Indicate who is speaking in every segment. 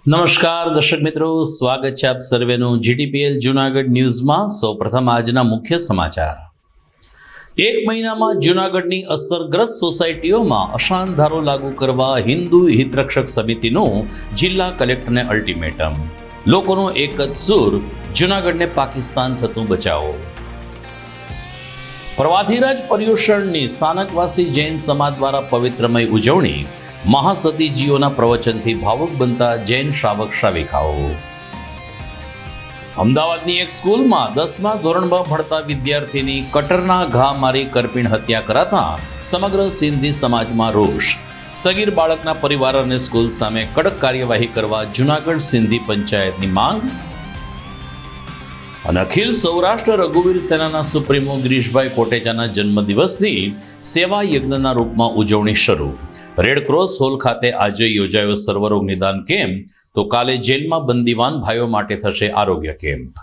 Speaker 1: નમસ્કાર દર્શક મિત્રો, સ્વાગત છે આપ સર્વેનું જીટીપીએલ જૂનાગઢ ન્યૂઝમાં। સૌપ્રથમ આજના મુખ્ય સમાચાર। એક મહિનામાં જૂનાગઢની અસરગ્રસ્ત સોસાયટીઓમાં અશાંત ધારો લાગુ કરવા હિન્દુ હિતરક્ષક સમિતિનું જિલ્લા કલેક્ટરને અલ્ટિમેટમ। લોકોનો એક જ સૂર, જૂનાગઢને પાકિસ્તાન થતું બચાવો। પ્રવાધીરાજ પર્યુષણની સ્થાનકવાસી જૈન સમાજ દ્વારા પવિત્રમય ઉજવણી। મહાસતીજીઓના પ્રવચનથી ભાવુક બનતા જૈન શ્રાવક શ્રાવિકાઓ। અમદાવાદની એક સ્કૂલમાં 10મા ધોરણમાં ભણતા વિદ્યાર્થીની કટરના ઘા મારી કરપીણ હત્યા કરાતા સમગ્ર સિંધી સમાજમાં રોષ। સગીર બાળકના પરિવાર અને સ્કૂલ સામે કડક કાર્યવાહી કરવા જૂનાગઢ સિંધી પંચાયતની માંગ। અને અખિલ સૌરાષ્ટ્ર રઘુવીર સેનાના સુપ્રીમો ગિરીશભાઈ કોટેચાના જન્મદિવસની સેવા યજ્ઞના રૂપમાં ઉજવણી શરૂ। રેડક્રોસ હોલ ખાતે આજે યોજાયો સર્વરોગ નિદાન કેમ્પ, તો કાલે જેલમાં બંદીવાન ભાઈઓ માટે થશે આરોગ્ય કેમ્પ।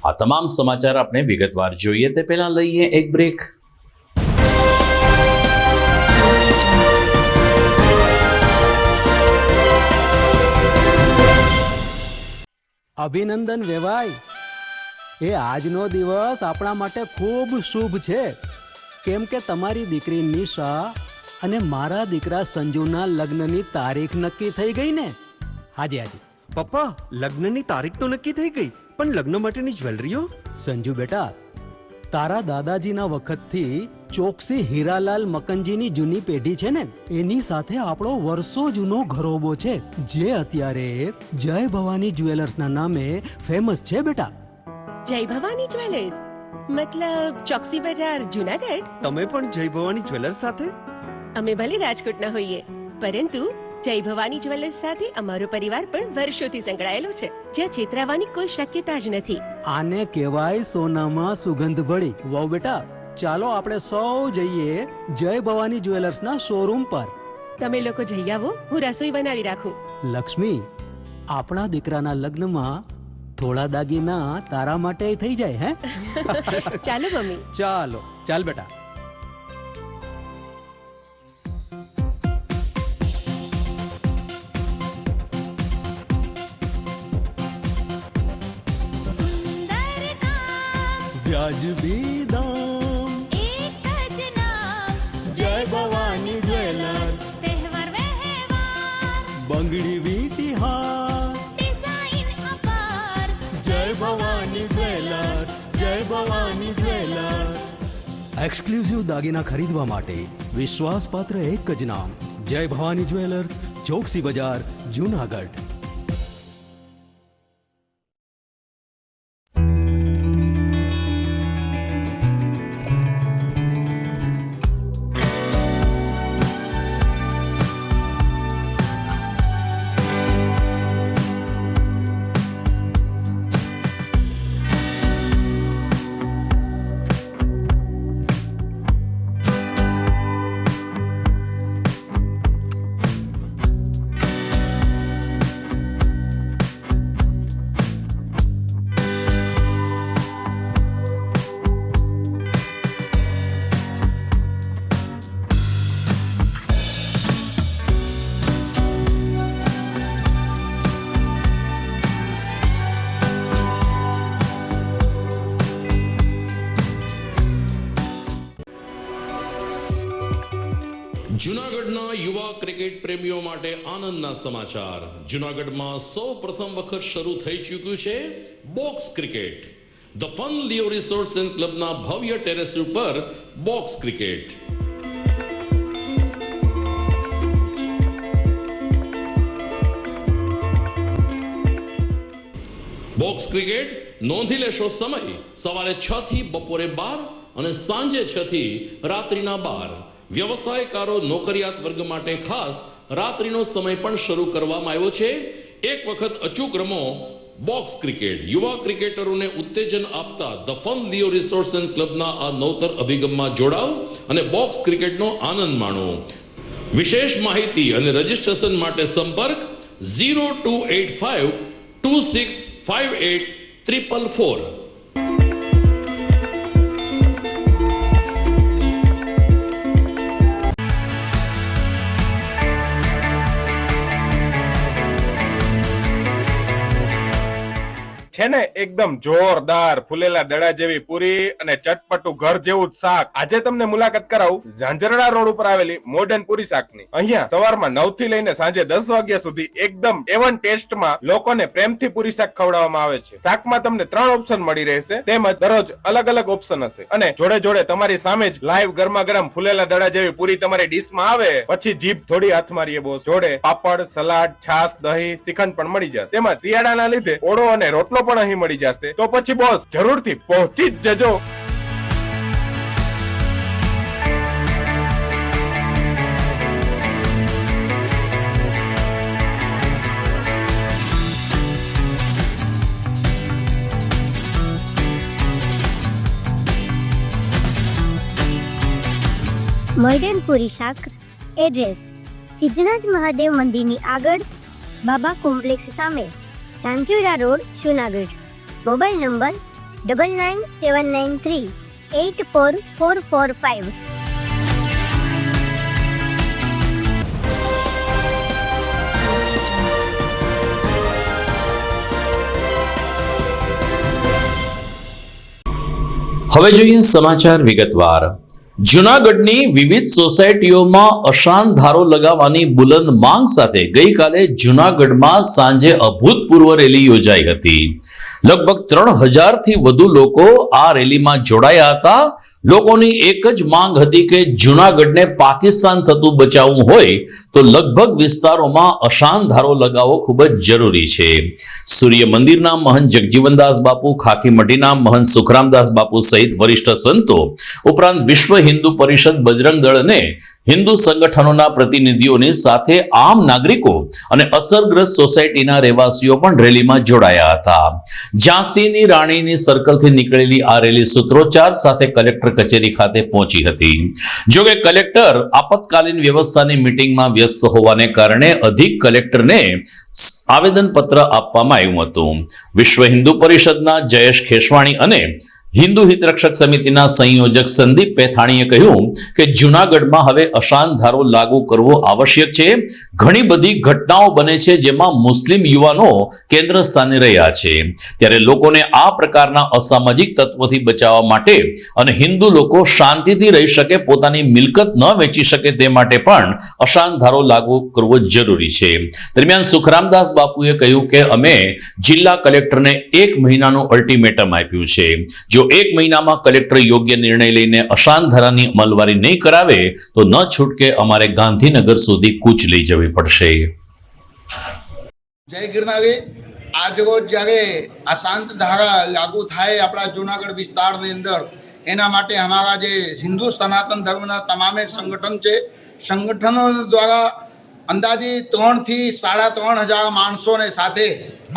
Speaker 1: આ તમામ સમાચાર આપણે વિગતવાર જોઈએ તે પહેલા લઈએ એક બ્રેક।
Speaker 2: અભિનંદન વેવાય, એ આજનો દિવસ આપણા માટે ખૂબ શુભ છે, કેમ કે તમારી દીકરી નિશા અને મારા દીકરા સંજુના લગ્નની તારીખ નક્કી થઈ ગઈ ને। હાજી હાજી
Speaker 3: પપ્પા, લગ્નની તારીખ તો નક્કી થઈ ગઈ, પણ લગ્ન માટેની જ્વેલરીઓ?
Speaker 2: સંજુ બેટા, તારા દાદાજીના વખતથી ચોકસી હીરાલાલ મકનજીની જૂની પેઢી છે ને, એની સાથે આપણો વર્ષો જૂનો ઘરોબો છે, જે અત્યારે જય ભવાની જ્વેલર્સના નામે ફેમસ છે બેટા।
Speaker 4: જય ભવાની જ્વેલર્સ મતલબ ચોકસી બજાર જૂનાગઢ?
Speaker 3: તમે પણ જય ભવાની જ્વેલર્સ સાથે?
Speaker 4: અમે ભલે રાજકોટના હોઈએ, પરંતુ જય ભવાની જ્વેલર્સ સાથે અમારો પરિવાર પણ વર્ષોથી સંકળાયેલો છે, જ્યાં છેતરાવાની કોઈ શક્યતા જ નથી।
Speaker 2: આને કહેવાય સોનામાં સુગંધ ભળી। વાવ બેટા, ચાલો આપણે સૌ જઈએ જય ભવાની જ્વેલર્સના શોરૂમ પર।
Speaker 4: તમે લોકો જઈ આવો, હું રસોઈ બનાવી રાખું।
Speaker 2: લક્ષ્મી, આપણા દીકરાના લગ્નમાં થોડા દાગીના તારા માટે થઈ જાય હે?
Speaker 4: ચાલો મમ્મી।
Speaker 2: ચાલો ચાલ બેટા। વ્યાજબી દામ,
Speaker 5: એક જ નામ,
Speaker 2: જય ભવાની જ્વેલર્સ,
Speaker 5: તહેવાર વ્યવહાર,
Speaker 2: બંગડી વીટી હાર,
Speaker 5: ડિઝાઇન અપાર,
Speaker 2: જય ભવાની જ્વેલર્સ, જય ભવાની જ્વેલર્સ। એક્સક્લુઝિવ દાગીના ખરીદવા માટે વિશ્વાસપાત્ર એક જ નામ, જય ભવાની જ્વેલર્સ, ચોકસી બજાર, જૂનાગઢ।
Speaker 1: જૂનાગઢના યુવા ક્રિકેટ પ્રેમીઓ માટે આનંદના સમાચાર। જૂનાગઢમાં સૌ પ્રથમ વખત શરૂ થઈ ચૂક્યું છે box cricket. The fun Leo resorts and ક્લબના ભવ્ય ટેરેસ ઉપર બોક્સ ક્રિકેટ। બોક્સ ક્રિકેટ નોંધી લેશો સમય, સવારે 6 થી બપોરે 12 અને સાંજે 6 થી રાત્રિના 12। વ્યવસાયકારો, નોકરિયાત વર્ગ માટે ખાસ રાત્રિનો સમય પણ શરૂ કરવામાં આવ્યો છે। એક વખત અચૂક રમો બોક્સ ક્રિકેટ। યુવા ક્રિકેટરોને ઉત્તેજન આપતા the fun Leo resorts and ક્લબના આ નવતર અભિગમમાં જોડાઓ અને બોક્સ ક્રિકેટનો આનંદ માણો। વિશેષ માહિતી અને રજીસ્ટ્રેશન માટે સંપર્ક 0285 2658 444।
Speaker 6: હે ને એકદમ જોરદાર ફૂલેલા દડા જેવી પૂરી અને ચટપટું ઘર જેવું જ શાક. આજે તમને મુલાકાત કરાવું ઝાંઝરડા રોડ ઉપર આવેલી મોડર્ન પૂરી શાકની. અહીંયા સવારમાં 9 થી લઈને સાંજે 10 વાગ્યા સુધી એકદમ એવન ટેસ્ટમાં લોકોને પ્રેમથી પૂરી શાક ખવડાવવામાં આવે છે. શાકમાં તમને 3 ઓપ્શન મળી રહેશે, તેમજ દરરોજ અલગ અલગ ઓપ્શન હશે અને જોડે જોડે તમારી સામે જ લાઈવ ગરમા ગરમ ફૂલેલા દડા જેવી પૂરી તમારી ડીશમાં આવે પછી જીભ થોડી હાથ મારીએ બોસ. જોડે પાપડ, સલાડ, છાશ, દહીં, શ્રીખંડ પણ મળી જશે. તેમજ શિયાળાના લીધે ઓળો અને રોટલો પણ અહીં મળી જશે. તો પછી બોસ જરૂરથી પહોંચી જ જજો.
Speaker 7: મોડર્ન પૂરી શાક. એડ્રેસ સિદ્ધનાથ મહાદેવ મંદિરની આગળ, બાબા કોમ્પ્લેક્સ સામે, Zanzarda road, Junagadh. Mobile number 9979384445.
Speaker 1: હવે જોઈએ સમાચાર વિગતવાર. જૂનાગઢની વિવિધ સોસાયટીઓમાં અશાંત ધારો લગાવવાની બુલંદ માંગ સાથે ગઈકાલે જૂનાગઢમાં સાંજે અભૂતપૂર્વ રેલી યોજાઈ હતી. લગભગ 3000 થી વધુ લોકો આ રેલીમાં જોડાયા હતા. લોકોની એક જ માંગ હતી કે જૂનાગઢને પાકિસ્તાન થતું બચાવવું હોય તો લગભગ વિસ્તારોમાં અશાંત ધારો લગાવવો ખૂબ જ જરૂરી છે. સૂર્ય મંદિરના મહંત જગજીવનદાસ બાપુ, ખાકી મઢીના મહંત સુખરામદાસ બાપુ સહિત વરિષ્ઠ સંતો ઉપરાંત વિશ્વ હિન્દુ પરિષદ, બજરંગ દળ અને હિન્દુ સંગઠનોના પ્રતિનિધિઓની સાથે આમ નાગરિકો અને અસરગ્રસ્ત સોસાયટીના રહેવાસીઓ પણ રેલીમાં જોડાયા હતા. ઝાંસીની રાણીની સર્કલથી નીકળેલી આ રેલી સૂત્રોચ્ચાર સાથે કલેક્ટર કચેરી ખાતે પહોંચી હતી. જોકે કલેક્ટર આપતકાલીન વ્યવસ્થાની મીટિંગમાં વ્યસ્ત હોવાને કારણે અધિક કલેક્ટરને આવેદનપત્ર આપવામાં આવ્યું હતું. વિશ્વ હિન્દુ પરિષદના જયેશ ખેસવાણી અને હિન્દુ હિતરક્ષક સમિતિના સંયોજક સંદીપ પેથાણીએ કહ્યું કે જૂનાગઢમાં હવે અશાંત ધારો લાગુ કરવો આવશ્યક છે. ઘણી બધી ઘટનાઓ બને છે જેમાં મુસ્લિમ યુવાનો કેન્દ્ર સ્થાને રહ્યા છે. ત્યારે લોકોને આ પ્રકારના અસામાજિક તત્વોથી બચાવવા માટે અને હિન્દુ લોકો શાંતિથી રહી શકે, પોતાની મિલકત ન વેચી શકે તે માટે પણ અશાંત ધારો લાગુ કરવો જરૂરી છે. દરમિયાન સુખરામદાસ બાપુએ કહ્યું કે અમે જિલ્લા કલેક્ટરને 1 મહિનાનું અલ્ટિમેટમ આપ્યું છે. જો 1 મહિનામાં કલેક્ટર યોગ્ય નિર્ણય લઈને અશાંત ધારાની અમલવારી નહીં કરાવે તો ન છૂટકે અમારે ગાંધીનગર સુધી કૂચ લઈ જવી પડશે.
Speaker 8: જય ગિરનારી. આજરોજ જ્યારે અશાંત ધારા લાગુ થાય આપણા જૂનાગઢ વિસ્તારની અંદર, એના માટે અમારા જે હિન્દુ સનાતન ધર્મના તમામે સંગઠન છે, સંગઠનો દ્વારા અંદાજિત 3 થી 3.5 માણસોને સાથે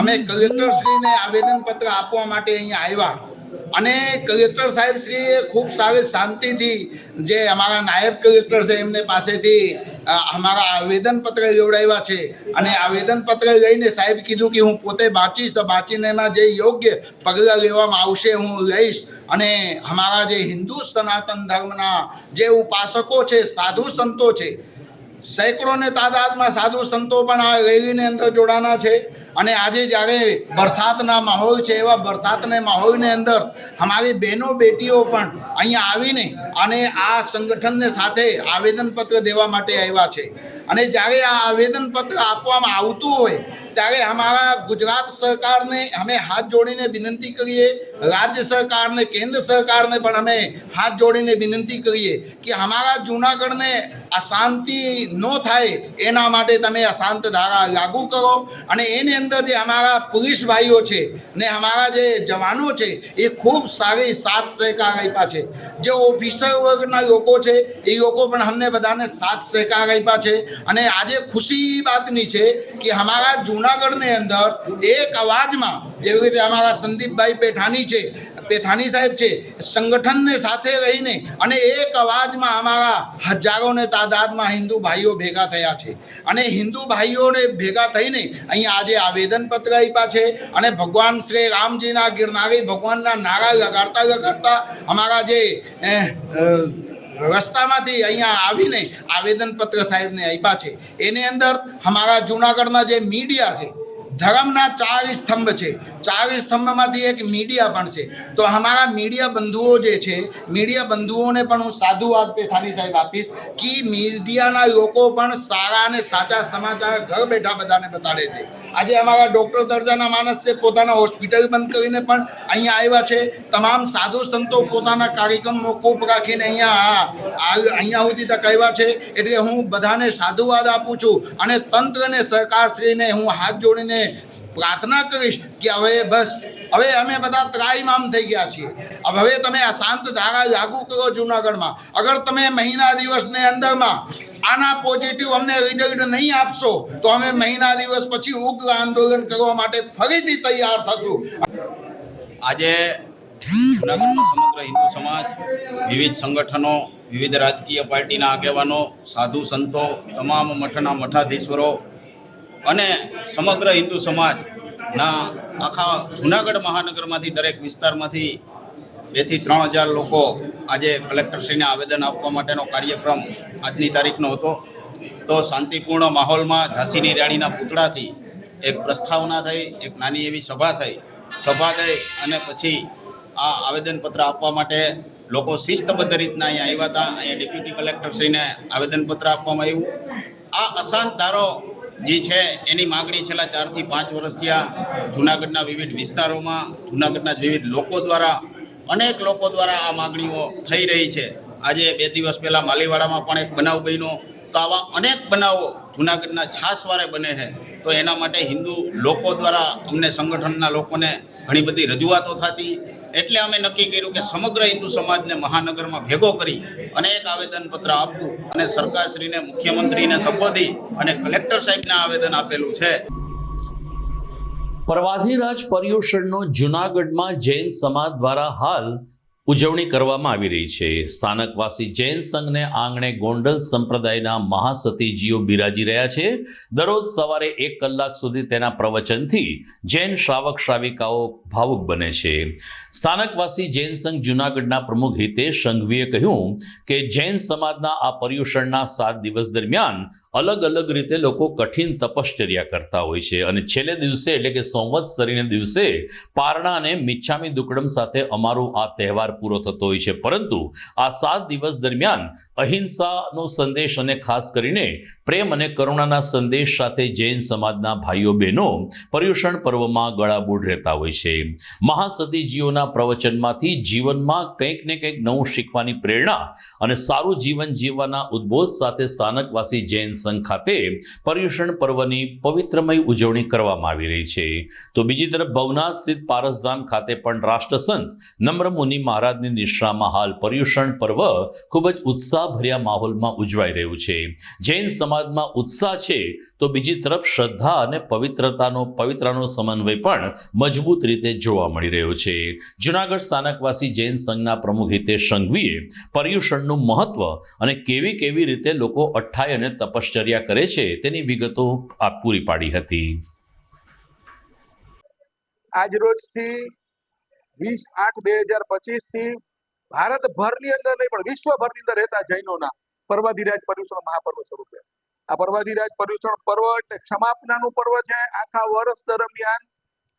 Speaker 8: અમે કલેક્ટરશ્રીને આવેદનપત્ર આપવા માટે અહીંયા આવ્યા. અને કલેક્ટર સાહેબ શ્રીએ ખૂબ સારી શાંતિથી જે અમારા નાયબ કલેક્ટર છે એમને પાસેથી અમારા આવેદનપત્ર લેવડાવ્યા છે. અને આવેદનપત્ર લઈને સાહેબ કીધું કે હું પોતે બાંચીને એના જે યોગ્ય પગલાં લેવામાં આવશે હું લઈશ. અને અમારા જે હિન્દુ સનાતન ધર્મના જે ઉપાસકો છે, સાધુ સંતો છે, સેંકડોને તાદાદમાં સાધુ સંતો પણ આ રેલીની અંદર જોડાના છે. અને આજે જ્યારે વરસાદના માહોલ છે, એવા વરસાદના માહોલની અંદર અમારી બહેનો બેટીઓ પણ અહીંયા આવીને અને આ સંગઠનને સાથે આવેદનપત્ર દેવા માટે આવ્યા છે. અને જ્યારે આ આવેદનપત્ર આપવામાં આવતું હોય ત્યારે અમારા ગુજરાત સરકારને અમે હાથ જોડીને વિનંતી કરીએ, રાજ્ય સરકારને, કેન્દ્ર સરકારને પણ અમે હાથ જોડીને વિનંતી કરીએ કે અમારા જૂનાગઢને અશાંતિ ન થાય એના માટે તમે અશાંત ધારા લાગુ કરો. અને એની અંદર જે અમારા પોલીસ ભાઈઓ છે ને અમારા જે જવાનો છે એ ખૂબ સારી સાથ સહકાર આપ્યા છે. જે ઓફિસર વર્ગના લોકો છે એ લોકો પણ અમને બધાને સાથ સહકાર આપ્યા છે. અને આજે ખુશી વાતની છે કે અમારા જૂનાગઢની અંદર એક અવાજમાં, જેવી રીતે અમારા સંદીપભાઈ પેથાણી સાહેબ છે, સંગઠનને સાથે રહીને અને એક અવાજમાં અમારા હજારોને તાદાદમાં હિન્દુ ભાઈઓ ભેગા થયા છે. અને હિન્દુ ભાઈઓને ભેગા થઈને અહીંયા આજે આવેદનપત્ર આપ્યા છે. અને ભગવાન શ્રી રામજીના ગિરનારી ભગવાનના નારા લગાડતા અમારા જે રસ્તામાંથી અહીંયા આવીને આવેદનપત્ર સાહેબને આપ્યા છે. એની અંદર અમારા જૂનાગઢના જે મીડિયા છે, ધર્મના 4 સ્તંભ છે, 4 સ્તંભમાંથી એક મીડિયા પણ છે. તો અમારા મીડિયા બંધુઓ જે છે, મીડિયા બંધુઓને પણ હું સાધુવાદ પેથાની સાહેબ આપીશ કે મીડિયાના લોકો પણ સારા અને સાચા સમાચાર ઘર બેઠા બધાને બતાડે છે. આજે અમારા ડૉક્ટર દરજાના માણસ છે, પોતાના હોસ્પિટલ બંધ કરીને પણ અહીંયા આવ્યા છે. તમામ સાધુ સંતો પોતાના કાર્યક્રમ મોકૂફ રાખીને અહીંયા સુધી તક આવ્યા છે. એટલે હું બધાને સાધુવાદ આપું છું અને તંત્રને સરકારશ્રીને હું હાથ જોડીને પ્રાર્થના કરીશ કે હવે અમે બધા ત્રાહિમામ થઈ ગયા છીએ. હવે તમે આ શાંત ધારા લાગુ કરો જુનાગઢમાં. અગર તમે મહિના દિવસની અંદરમાં આના પોઝિટિવ અમને રિઝલ્ટ નહીં આપશો તો અમે મહિના દિવસ પછી ઉગ્ર આંદોલન કરવા માટે ફરીથી તૈયાર થશું.
Speaker 9: આજે જૂનાગઢનો સમગ્ર હિન્દુ સમાજ, વિવિધ સંગઠનો, વિવિધ રાજકીય પાર્ટીના આગેવાનો, સાધુ સંતો, તમામ મઠના મઠાધીશ્વરો અને સમગ્ર હિન્દુ સમાજના આખા જૂનાગઢ મહાનગરમાંથી દરેક વિસ્તારમાંથી 2 થી 3 હજાર લોકો આજે કલેક્ટરશ્રીને આવેદન આપવા માટેનો કાર્યક્રમ આજની તારીખનો હતો. તો શાંતિપૂર્ણ માહોલમાં ઝાંસીની રાણીના પૂતળાથી એક પ્રસ્તાવના થઈ, એક નાની એવી સભા થઈ અને પછી આ આવેદનપત્ર આપવા માટે લોકો શિસ્તબદ્ધ રીતના અહીંયા આવ્યા હતા. અહીંયા ડેપ્યુટી કલેક્ટરશ્રીને આવેદનપત્ર આપવામાં આવ્યું. આ અશાંત ધારો જે છે એની માગણી છેલ્લા 4 થી 5 વર્ષથી આ જૂનાગઢના વિવિધ વિસ્તારોમાં, જૂનાગઢના વિવિધ લોકો દ્વારા, અનેક લોકો દ્વારા આ માગણીઓ થઈ રહી છે. આજે 2 દિવસ પહેલાં માલીવાડામાં પણ એક બનાવ બન્યો. તો આવા અનેક બનાવો જૂનાગઢના છાસવારે બને છે. તો એના માટે હિન્દુ લોકો દ્વારા અમને સંગઠનના લોકોને ઘણી બધી રજૂઆતો થતી. એટલે અમે નક્કી કર્યું કે સમગ્ર હિન્દુ સમાજને મહાનગરમાં ભેગો કરી અને એક આવેદનપત્ર આપવું અને સરકારશ્રીને, મુખ્યમંત્રીને સંબોધી અને કલેક્ટર સાહેબને આવેદન આપેલું છે.
Speaker 1: પ્રવાધીરાજ પર્યુષણનો જૂનાગઢમાં જૈન સમાજ દ્વારા હાલ ઉજવણી કરવામાં આવી રહી છે. સ્થાનકવાસી જૈન સંઘને આંગણે ગોંડલ સંપ્રદાયના મહાસતીજીઓ બિરાજી રહ્યા છે. દરરોજ સવારે 1 કલાક સુધી તેના પ્રવચનથી જૈન શ્રાવક શ્રાવિકાઓ ભાવુક બને છે. સ્થાનકવાસી જૈન સંઘ જૂનાગઢના પ્રમુખ હિતેશ સંઘવીએ કહ્યું કે જૈન સમાજના આ પર્યુષણના 7 દિવસ દરમિયાન અલગ અલગ રીતે લોકો કઠિન તપશ્ચર્યા કરતા હોય છે અને છેલ્લે દિવસે એટલે કે સંવત્સરીને દિવસે પારણા અને મિચ્છામી દુક્કડમ સાથે અમારો આ તહેવાર પૂરો થતો હોય છે. પરંતુ આ 7 દિવસ દરમિયાન અહિંસાનો સંદેશ અને ખાસ કરીને પ્રેમ અને કરુણાના સંદેશ સાથે જૈન સમાજના ભાઈઓ બહેનો પર્યુષણ પર્વમાં ગળાબૂડ રહેતા હોય છે. મહાસતીજીઓના પ્રવચનમાંથી જીવનમાં કંઈક ને કંઈક નવું શીખવાની પ્રેરણા અને સારું જીવન જીવવાના ઉદ્બોધ સાથે સ્થાનકવાસી જૈન સંઘ ખાતે પર્યુષણ પર્વની પવિત્રમય ઉજવણી કરવામાં આવી રહી છે. તો બીજી તરફ ભવનાથ સ્થિત પારસધામ ખાતે પણ રાષ્ટ્રસંત નમ્ર મુનિ મહારાજની નિશ્રામાં હાલ પર્યુષણ પર્વ ખૂબ જ ઉત્સાહભર્યા માહોલમાં ઉજવાઈ રહ્યું છે. જૈન સમાજમાં ઉત્સાહ છે તો બીજી તરફ શ્રદ્ધા અને પવિત્રતાનો સમન્વય પણ મજબૂત રીતે જોવા મળી રહ્યો છે. જૂનાગઢ સ્થાનકવાસી જૈન સંઘના પ્રમુખ હિતેશ સંઘવીએ પર્યુષણનું મહત્વ અને કેવી રીતે લોકો અઠ્ઠાઈ અને તપશ્ચર્યા કરે છે તેની વિગતો પૂરી પાડી હતી.
Speaker 10: આજ રોજથી 20/8/2025 થી ભારતભરની અંદર નહીં પણ વિશ્વભરની અંદર રહેતા જૈનોના પર્વાધિરાજ પર્યુષણ મહાપર્વ શરૂ થયા. આ પર્વાધિરાજ પર્યુષણ પર્વ એટલે ક્ષમાપનાનું પર્વ છે. આખા વર્ષ દરમિયાન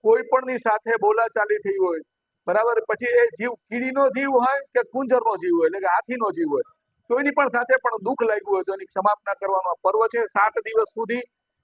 Speaker 10: કોઈ પણની સાથે બોલાચાલી થઈ હોય, બરાબર, પછી એ જીવ કીડીનો જીવ હોય કે કુંજરનો જીવ હોય, એટલે કે હાથીનો જીવ હોય, કોઈની પણ સાથે પણ દુઃખ લાગ્યું હોય તો એની ક્ષમાપના કરવાનો પર્વ છે. 7 દિવસ સુધી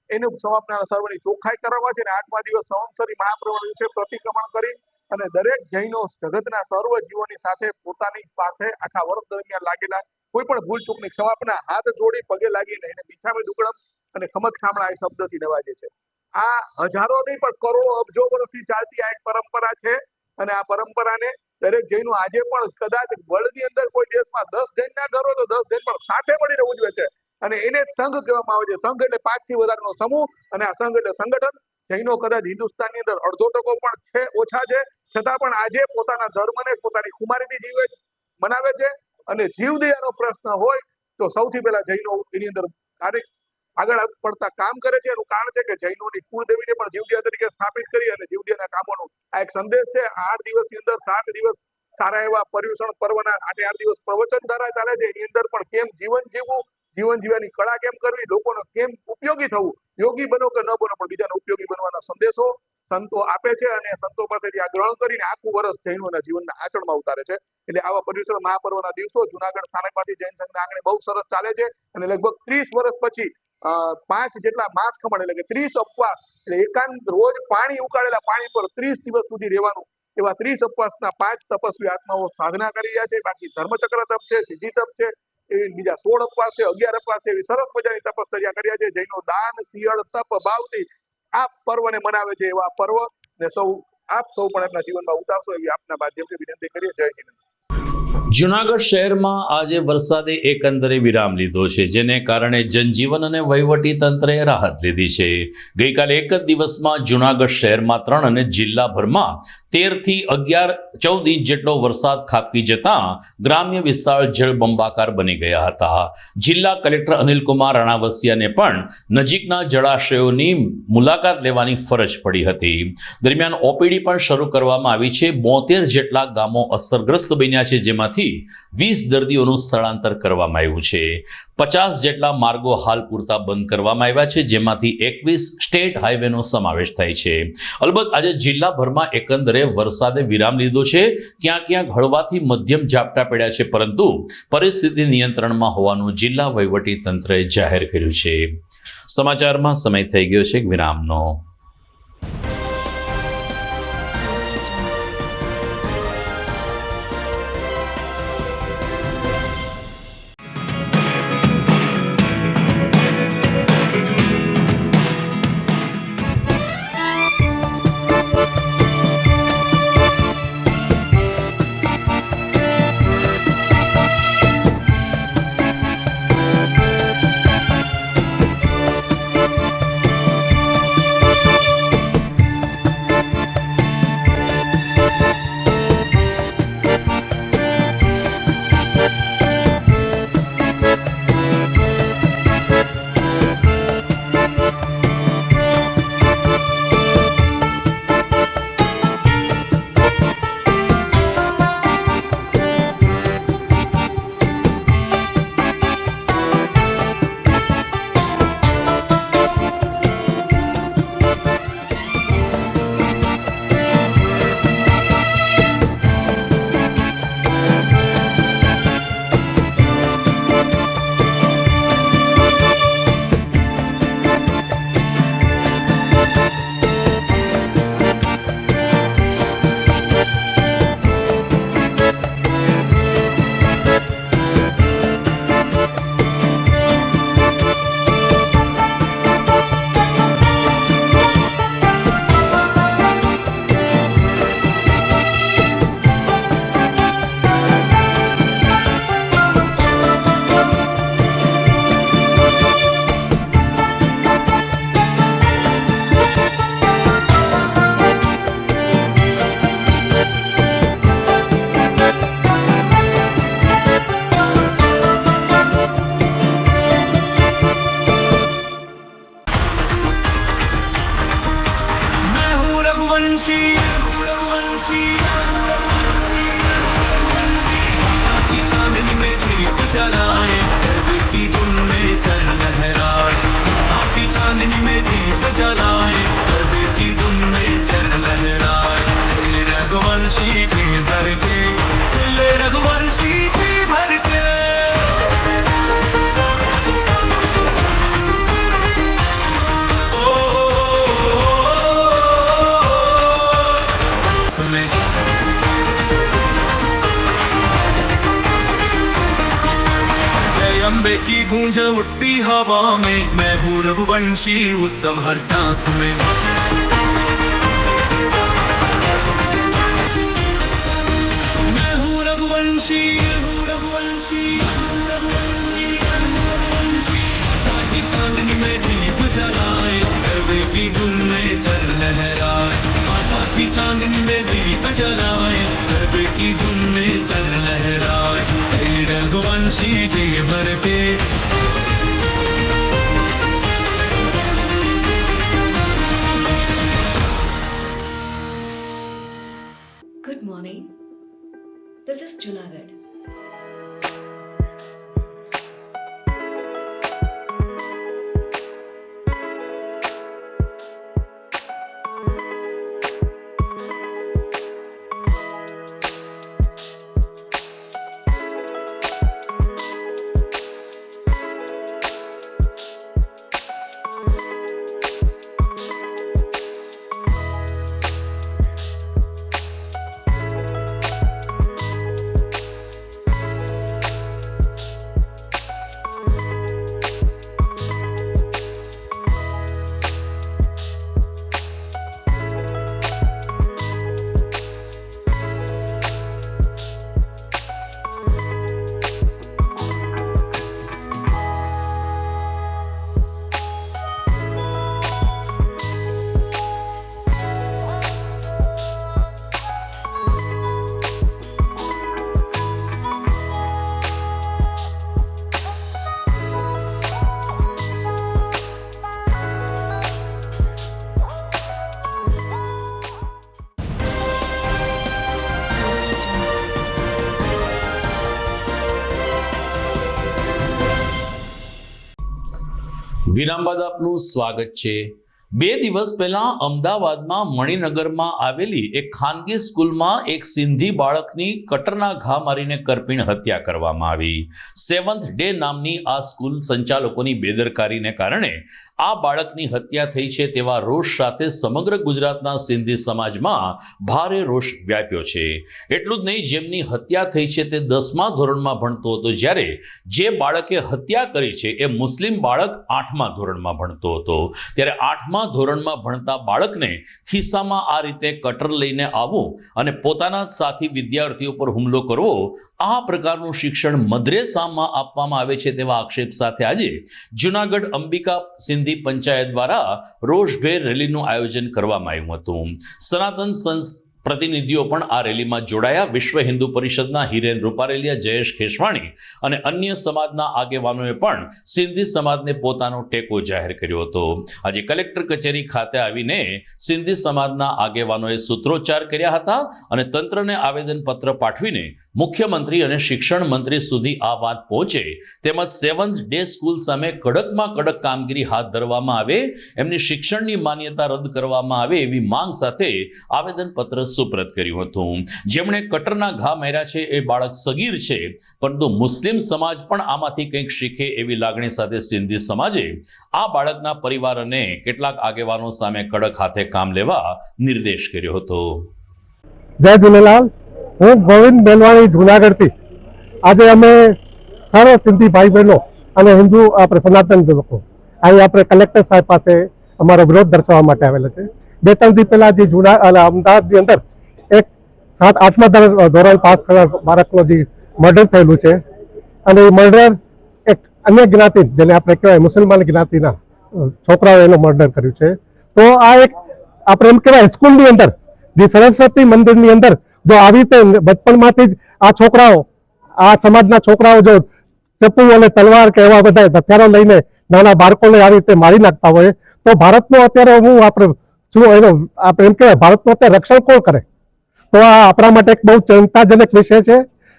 Speaker 10: એનું ક્ષમાપના સર્વની ચોખ્ખાઈ કરવામાં છે અને 8મા દિવસ સંવત્સરી મહાપર્વ દિવસે પ્રતિક્રમણ કરી અને દરેક જૈનો જગતના સર્વ જીવોની સાથે પોતાની પાસે આખા વર્ષ દરમિયાન લાગેલા કોઈ પણ ભૂલ ચૂકની ક્ષમાપના હાથ જોડી પગે લાગીને એને મિચ્છામી દુક્કડમ અને ખમત ખામણા એ શબ્દથી નવાજે છે. આ હજારો નહીં પણ કરોડો અબજો વર્ષથી ચાલતી આ એક પરંપરા છે અને આ પરંપરાને દરેક જૈનો આજે પણ કદાચ વર્લ્ડની અંદર કોઈ દેશમાં 10 જૈનના ઘર હોય તો 10 જૈન પણ સાથે મળીને ઉજવે છે અને એને જ સંઘ કહેવામાં આવે છે. સંઘ એટલે 5 થી વધારેનો સમૂહ અને આ સંઘ એટલે સંગઠન. જૈનો કદાચ હિન્દુસ્તાનની અંદર 0.5% પણ છે, ઓછા છે, છતાં પણ આજે પોતાના ધર્મને પોતાની કુમારીથી જીવે મનાવે છે અને જીવદયાનો પ્રશ્ન હોય તો સૌથી પહેલા જૈનો એની અંદર આગળ પડતા કામ કરે છે. એનું કારણ છે કે જૈનોની કુળદેવીને પણ જીવદયા તરીકે સ્થાપિત કરી અને જીવદયાના કામોનો આ એક સંદેશ છે. 8 દિવસની અંદર 7 દિવસ સારા એવા પર્યુષણ પર્વના 8 દિવસ પ્રવચન ધારા ચાલે છે. એની અંદર પણ કેમ જીવન જીવવું, જીવન જીવવાની કળા કેમ કરવી, લોકોનો કેમ ઉપયોગી થવું, યોગી બનો કે ન બનો પણ બીજાને ઉપયોગી બનવાનો સંદેશો સંતો આપે છે અને સંતો પાસેથી આ ગ્રહણ કરીને આખું વર્ષ જૈનોના જીવનના આચરણમાં ઉતારે છે. એટલે આવા પર્યુષણ મહાપર્વના દિવસો જુનાગઢ સ્થાનકમાંથી જૈન સંઘના આંગણે બહુ સરસ ચાલે છે અને લગભગ 30 વર્ષ પછી 5 જેટલા માસ ખમણ એટલે કે 30 ઉપવાસ એટલે એકાંત રોજ પાણી ઉકાળેલા પાણી પર 30 દિવસ સુધી રહેવાનું એવા 30 ઉપવાસના 5 તપસ્વી આત્માઓ સાધના કરી રહ્યા છે. બાકી ધર્મચક્ર તપ છે, સિદ્ધિ તપ છે, એવી બીજા 16 ઉપવાસ છે, 11 ઉપવાસ છે, એવી સરસ મજાની તપશ્ચર્યા કર્યા છે. જૈનો દાન, શિયળ, તપ, ભાવથી આ પર્વને મનાવે છે. એવા પર્વ ને આપ સૌ પણ એમના જીવનમાં ઉતારશો એવી આપના માધ્યમથી વિનંતી કરીએ. જય હિન્દ.
Speaker 1: જુનાગઢ શહેરમાં આજે વરસાદે એકંદરે વિરામ લીધો છે, જેને કારણે જનજીવન અને વહીવટી તંત્રએ રાહત લીધી છે. ગઈકાલે એક જ દિવસમાં જુનાગઢ શહેરમાં 3 અને જિલ્લાભરમાં 13 થી 14 ઇંચ જેટલો વરસાદ ખાબકી જતા ગ્રામ્ય વિસ્તાર જળબંબાકાર બની ગયા હતા. જિલ્લા કલેક્ટર અનિલકુમાર રાણાવસિયાને પણ નજીકના જળાશયોની મુલાકાત લેવાની ફરજ પડી હતી. દરમિયાન ઓપીડી પણ શરૂ કરવામાં આવી છે. 72 જેટલા ગામો અસરગ્રસ્ત બન્યા છે, જેમાંથી 20 દર્દીઓનું સ્થળાંતર કરવામાં આવ્યું છે. 50 જેટલા માર્ગો હાલ પૂરતા બંધ કરવામાં આવ્યા છે, જેમાંથી 21 સ્ટેટ હાઈવેનો સમાવેશ થાય છે. અલબત્ત આજે જિલ્લાભરમાં એકંદરે વરસાદે વિરામ લીધો છે. ક્યાંક ક્યાંક હળવાથી મધ્યમ ઝાપટા પડ્યા છે, પરંતુ પરિસ્થિતિ નિયંત્રણમાં હોવાનું જિલ્લા વહીવટી તંત્રએ જાહેર કર્યું છે. સમાચારમાં સમય થઈ ગયો છે વિરામનો.
Speaker 11: अंबे की गूंज उठती हवा में, मैं हूँ रघुवंशी उत्सव हर सांस में। मैं हूँ रघुवंशी, ताकि चांदनी में दीप जलाए, गर्वे की धुन में चल लहराए। माता की चांदनी में दीप जलाए, गर्वे की धुन में चल लहराए। रघुवंशी जी भर पे
Speaker 12: Good morning. This is Junagadh.
Speaker 1: વિરામ બાદ આપનું સ્વાગત છે. 2 દિવસ પહેલા અમદાવાદમાં મણિનગરમાં આવેલી એક ખાનગી સ્કૂલમાં એક સિંધી બાળકની કટરના ઘા મારીને કરપીણ હત્યા કરવામાં આવી. સેવન્થ ડે નામની આ સ્કૂલ સંચાલકોની બેદરકારીને કારણે આ બાળકની હત્યા થઈ છે તેવા રોષ સાથે સમગ્ર ગુજરાતના સિંધી સમાજમાં ભારે રોષ વ્યાપ્યો છે. એટલું જ નહીં, જેમની હત્યા થઈ છે તે 10મા ધોરણમાં ભણતો હતો, જ્યારે જે બાળકે હત્યા કરી છે એ મુસ્લિમ બાળક 8મા ધોરણમાં ભણતો હતો. ત્યારે 8મા ધોરણમાં ભણતા બાળકને ખિસ્સામાં આ રીતે કટર લઈને આવવું અને પોતાના સાથી વિદ્યાર્થીઓ પર હુમલો કરવો, આ પ્રકારનું શિક્ષણ મદ્રેસામાં આપવામાં આવે છે તેવા આક્ષેપ સાથે આજે જૂનાગઢ અંબિકા સિંધી પંચાયત દ્વારા રોષભેર રેલીનું આયોજન કરવામાં આવ્યું હતું. સનાતન પ્રતિનિધિઓ પણ આ રેલીમાં જોડાયા. વિશ્વ હિન્દુ પરિષદના હિરેન રૂપારેલિયા, જયેશ ખેશવાણી અને અન્ય સમાજના આગેવાનોએ પણ સિંધી સમાજને પોતાનો ટેકો જાહેર કર્યો હતો. આજે કલેક્ટર કચેરી ખાતે આવીને સિંધી સમાજના આગેવાનોએ સૂત્રોચ્ચાર કર્યા હતા અને તંત્રને આવેદનપત્ર પાઠવીને મુખ્યમંત્રી અને શિક્ષણ મંત્રી સુધી આ વાત પહોંચે તેમજ સેવન્થ ડે સ્કૂલ સામે કડકમાં કડક કામગીરી હાથ ધરવામાં આવે, એમની શિક્ષણની માન્યતા રદ કરવામાં આવે એવી માંગ સાથે આવેદનપત્ર સુપ્રત કર્યું હતું. જેમણે કટરના ઘા માર્યા છે એ બાળક સગીર છે, પરંતુ મુસ્લિમ સમાજ પણ આમાંથી કંઈક શીખે એવી લાગણી સાથે સિંધી સમાજે આ બાળકના પરિવાર અને કેટલાક આગેવાનો સામે કડક હાથે કામ લેવા નિર્દેશ કર્યો હતો.
Speaker 13: જય ઝૂલેલાલ. હું ગોવિંદ બેલવાણી જુનાગઢથી. આજે અમે સર્વ સિંધી ભાઈ બહેનો અને હિન્દુ આપણે સનાતન લોકો અહીં આપણે કલેક્ટર સાહેબ પાસે અમારો વિરોધ દર્શાવવા માટે આવેલા છે. 2-3 દી પહેલા જે અમદાવાદની અંદર એક 7-8મા ધોરણ પાસ કરનાર બાળકનો જે મર્ડર થયેલું છે અને એ મર્ડર એક અન્ય જ્ઞાતિ, જેને આપણે કહેવાય મુસલમાન જ્ઞાતિના છોકરાઓ એનું મર્ડર કર્યું છે. તો આ એક આપણે એમ કહેવાય સ્કૂલની અંદર જે સરસ્વતી મંદિરની અંદર જો આવી રીતે બચપણમાંથી જ આ છોકરાઓ, આ સમાજના છોકરાઓ જો ચપ્પુ અને તલવાર કે એવા બધા હથિયારો લઈને નાના બાળકોને આવી રીતે મારી નાખતા હોય તો ભારતનો અત્યારે આપણે શું એનો આપણે એમ કહેવાય ભારતનું અત્યારે રક્ષણ કોણ કરે? તો આ આપણા માટે એક બહુ ચિંતાજનક વિષય છે.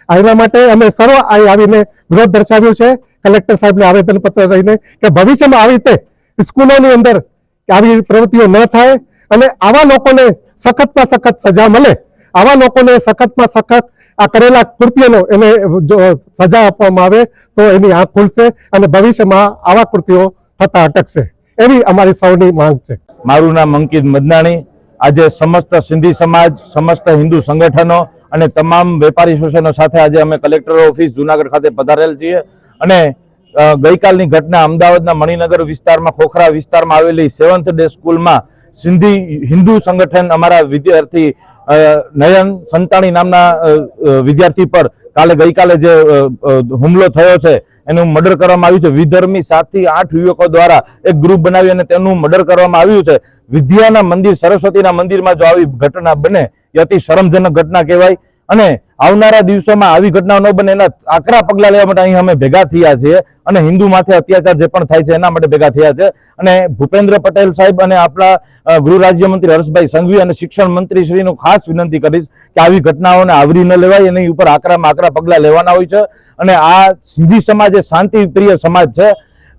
Speaker 13: એના માટે અમે સર્વ અહીં આવીને વિરોધ દર્શાવ્યો છે કલેક્ટર સાહેબને આવેદનપત્ર લઈને કે ભવિષ્યમાં આવી રીતે સ્કૂલોની અંદર આવી પ્રવૃત્તિઓ ન થાય અને આવા લોકોને સખતમાં સખત સજા મળે, આવા લોકોને સખતમાં સખત આ કરેલા કૃત્યોનો એને સજા આપવામાં આવે તો એની આંખ ખુલશે અને ભવિષ્યમાં આવા કૃત્યો થતા અટકશે, એવી અમારી સૌની માંગ છે.
Speaker 14: મારું નામ અંકિત મદનાણી. આજે સમસ્ત સિંધી સમાજ, સમસ્ત હિન્દુ સંગઠનો અને તમામ વેપારી એસોસિએશનો સાથે આજે અમે કલેક્ટર ઓફિસ જુનાગઢ ખાતે પધારેલ છીએ અને ગઈકાલની ઘટના અમદાવાદના મણિનગર વિસ્તારમાં, ખોખરા વિસ્તારમાં આવેલી સેવન્થ ડે સ્કૂલમાં સિંધી હિન્દુ સંગઠન અમારા વિદ્યાર્થી નયન સંતાણી નામના વિદ્યાર્થી પર ગઈકાલે જે હુમલો થયો છે એનું મર્ડર કરવામાં આવ્યું છે. વિધર્મી 7 થી 8 યુવકો દ્વારા એક ગ્રુપ બનાવી અને તેનું મર્ડર કરવામાં આવ્યું છે. વિદ્યાના મંદિર, સરસ્વતીના મંદિરમાં જો આવી ઘટના બને એ અતિ શરમજનક ઘટના કહેવાય અને આવનારા દિવસોમાં આવી ઘટનાઓ ન બને એના આકરા પગલાં લેવા માટે અહીં અમે ભેગા થયા છીએ અને હિન્દુ માથે અત્યાચાર જે પણ થાય છે એના માટે ભેગા થયા છે. અને ભૂપેન્દ્ર પટેલ સાહેબ અને આપણા ગૃહ રાજ્યમંત્રી હર્ષભાઈ સંઘવી અને શિક્ષણ મંત્રી શ્રીનું ખાસ વિનંતી કરીશ કે આવી ઘટનાઓને આવરી ન લેવાય, એની ઉપર આકરામાં આકરા પગલાં લેવાના હોય છે. અને આ સિંધી સમાજ એ શાંતિ પ્રિય સમાજ છે.